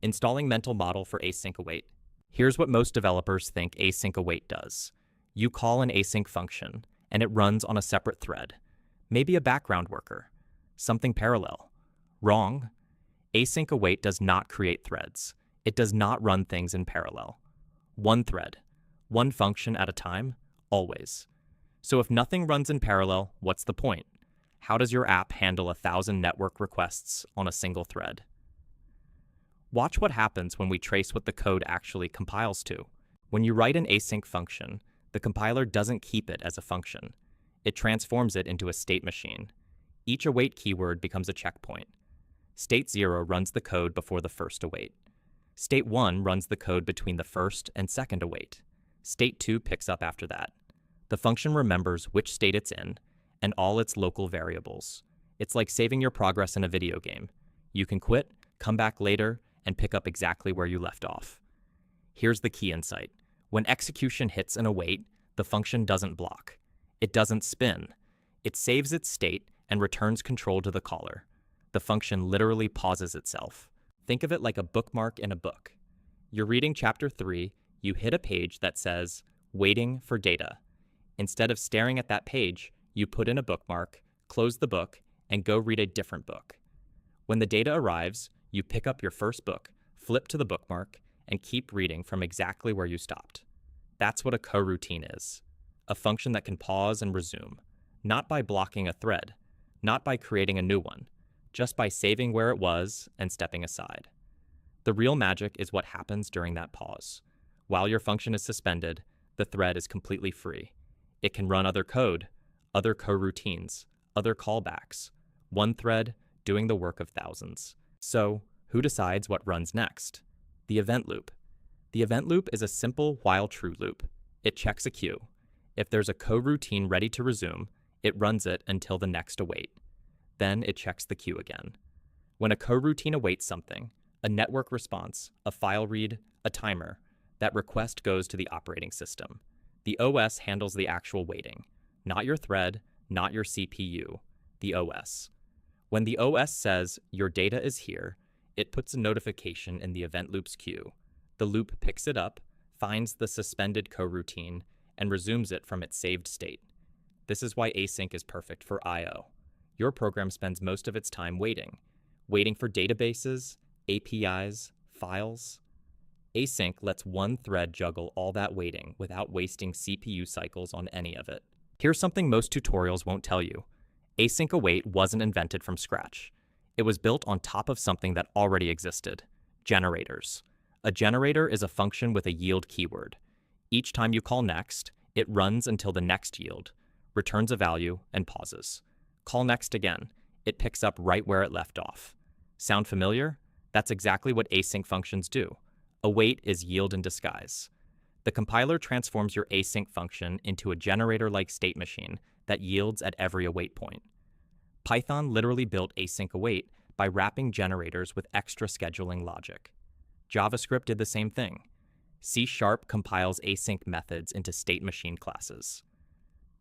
Installing mental model for async await. Here's what most developers think async await does. You call an async function, and it runs on a separate thread. Maybe a background worker. Something parallel. Wrong. Async await does not create threads. It does not run things in parallel. One thread. One function at a time, always. So if nothing runs in parallel, what's the point? How does your app handle 1,000 network requests on a single thread? Watch what happens when we trace what the code actually compiles to. When you write an async function, the compiler doesn't keep it as a function. It transforms it into a state machine. Each await keyword becomes a checkpoint. State 0 runs the code before the first await. State 1 runs the code between the first and second await. State 2 picks up after that. The function remembers which state it's in and all its local variables. It's like saving your progress in a video game. You can quit, come back later, and pick up exactly where you left off. Here's the key insight. When execution hits an await, the function doesn't block. It doesn't spin. It saves its state and returns control to the caller. The function literally pauses itself. Think of it like a bookmark in a book. You're reading chapter 3, you hit a page that says, waiting for data. Instead of staring at that page, you put in a bookmark, close the book, and go read a different book. When the data arrives, you pick up your first book, flip to the bookmark, and keep reading from exactly where you stopped. That's what a coroutine is. A function that can pause and resume, not by blocking a thread, not by creating a new one, just by saving where it was and stepping aside. The real magic is what happens during that pause. While your function is suspended, the thread is completely free. It can run other code, other coroutines, other callbacks, one thread doing the work of thousands. So, who decides what runs next? The event loop. The event loop is a simple while-true loop. It checks a queue. If there's a coroutine ready to resume, it runs it until the next await. Then it checks the queue again. When a coroutine awaits something, a network response, a file read, a timer, that request goes to the operating system. The OS handles the actual waiting. Not your thread, not your CPU, the OS. When the OS says, your data is here, it puts a notification in the event loop's queue. The loop picks it up, finds the suspended coroutine, and resumes it from its saved state. This is why async is perfect for I/O. Your program spends most of its time waiting for databases, APIs, files. Async lets one thread juggle all that waiting without wasting CPU cycles on any of it. Here's something most tutorials won't tell you. Async await wasn't invented from scratch. It was built on top of something that already existed: generators. A generator is a function with a yield keyword. Each time you call next, it runs until the next yield, returns a value, and pauses. Call next again. It picks up right where it left off. Sound familiar? That's exactly what async functions do. Await is yield in disguise. The compiler transforms your async function into a generator-like state machine that yields at every await point. Python literally built async await by wrapping generators with extra scheduling logic. JavaScript did the same thing. C# compiles async methods into state machine classes.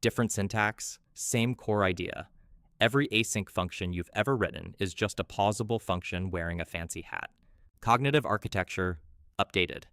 Different syntax, same core idea. Every async function you've ever written is just a pausable function wearing a fancy hat. Cognitive architecture updated.